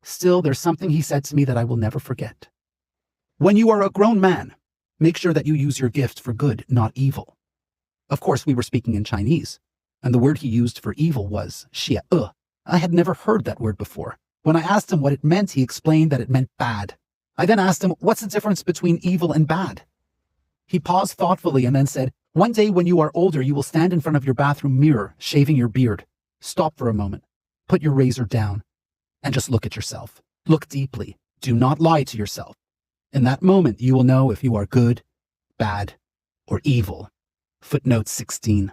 Still, there's something he said to me that I will never forget. When you are a grown man, make sure that you use your gift for good, not evil. Of course, we were speaking in Chinese, and the word he used for evil was xie. I had never heard that word before. When I asked him what it meant, he explained that it meant bad. I then asked him, what's the difference between evil and bad? He paused thoughtfully and then said, one day when you are older, you will stand in front of your bathroom mirror, shaving your beard. Stop for a moment, put your razor down, and just look at yourself. Look deeply. Do not lie to yourself. In that moment, you will know if you are good, bad, or evil. Footnote 16.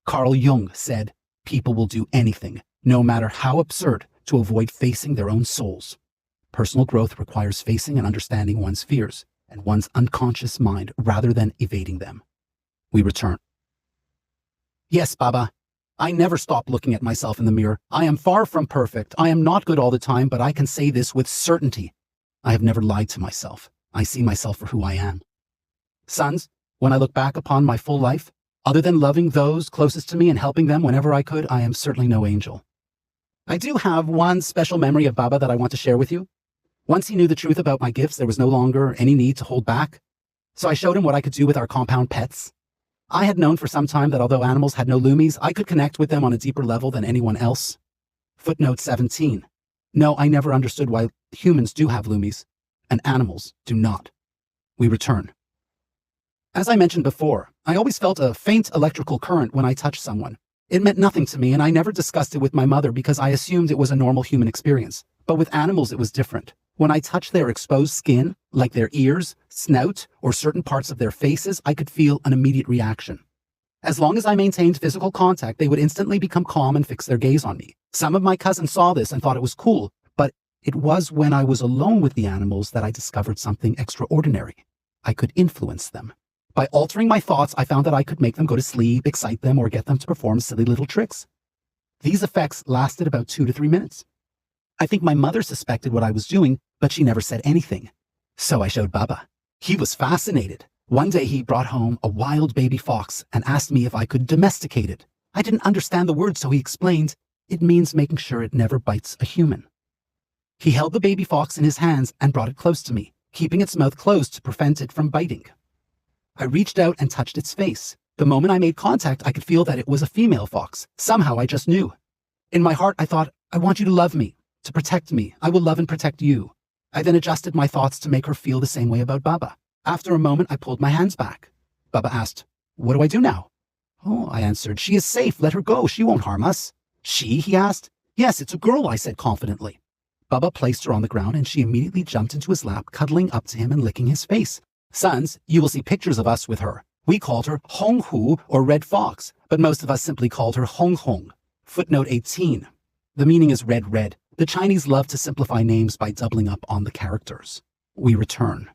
Carl Jung said, people will do anything, no matter how absurd, to avoid facing their own souls. Personal growth requires facing and understanding one's fears and one's unconscious mind rather than evading them. We return. Yes, Baba. I never stop looking at myself in the mirror. I am far from perfect. I am not good all the time, but I can say this with certainty. I have never lied to myself. I see myself for who I am. Sons, when I look back upon my full life, other than loving those closest to me and helping them whenever I could, I am certainly no angel. I do have one special memory of Baba that I want to share with you. Once he knew the truth about my gifts, there was no longer any need to hold back. So I showed him what I could do with our compound pets. I had known for some time that although animals had no loomies, I could connect with them on a deeper level than anyone else. Footnote 17. No, I never understood why humans do have loomies and animals do not. We return. As I mentioned before, I always felt a faint electrical current when I touched someone. It meant nothing to me, and I never discussed it with my mother because I assumed it was a normal human experience. But with animals, it was different. When I touched their exposed skin, like their ears, snout, or certain parts of their faces, I could feel an immediate reaction. As long as I maintained physical contact, they would instantly become calm and fix their gaze on me. Some of my cousins saw this and thought it was cool, but it was when I was alone with the animals that I discovered something extraordinary. I could influence them. By altering my thoughts, I found that I could make them go to sleep, excite them, or get them to perform silly little tricks. These effects lasted about 2 to 3 minutes. I think my mother suspected what I was doing, but she never said anything. So I showed Baba. He was fascinated. One day he brought home a wild baby fox and asked me if I could domesticate it. I didn't understand the word, so he explained, it means making sure it never bites a human. He held the baby fox in his hands and brought it close to me, keeping its mouth closed to prevent it from biting. I reached out and touched its face. The moment I made contact, I could feel that it was a female fox. Somehow I just knew. In my heart, I thought, I want you to love me, to protect me. I will love and protect you. I then adjusted my thoughts to make her feel the same way about Baba. After a moment, I pulled my hands back. Baba asked, what do I do now? Oh, I answered, she is safe. Let her go. She won't harm us. She? He asked. Yes, it's a girl, I said confidently. Baba placed her on the ground and she immediately jumped into his lap, cuddling up to him and licking his face. Sons, you will see pictures of us with her. We called her Hong Hu or Red Fox, but most of us simply called her Hong Hong. Footnote 18. The meaning is red. The Chinese love to simplify names by doubling up on the characters. We return.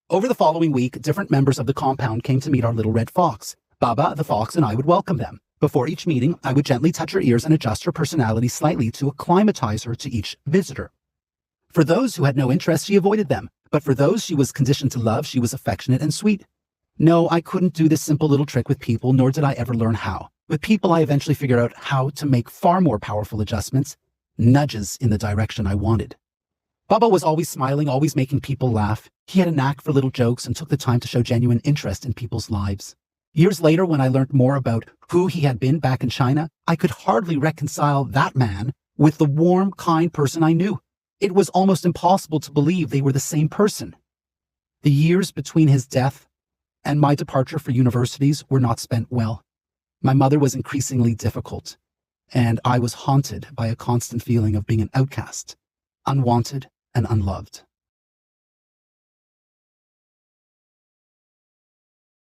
Over the following week, different members of the compound came to meet our little red fox. Baba, the fox, and I would welcome them. Before each meeting, I would gently touch her ears and adjust her personality slightly to acclimatize her to each visitor. For those who had no interest, she avoided them. But for those she was conditioned to love, she was affectionate and sweet. No, I couldn't do this simple little trick with people, nor did I ever learn how. With people, I eventually figured out how to make far more powerful adjustments, nudges in the direction I wanted. Baba was always smiling, always making people laugh. He had a knack for little jokes and took the time to show genuine interest in people's lives. Years later, when I learned more about who he had been back in China, I could hardly reconcile that man with the warm, kind person I knew. It was almost impossible to believe they were the same person. The years between his death and my departure for universities were not spent well. My mother was increasingly difficult, and I was haunted by a constant feeling of being an outcast, unwanted and unloved.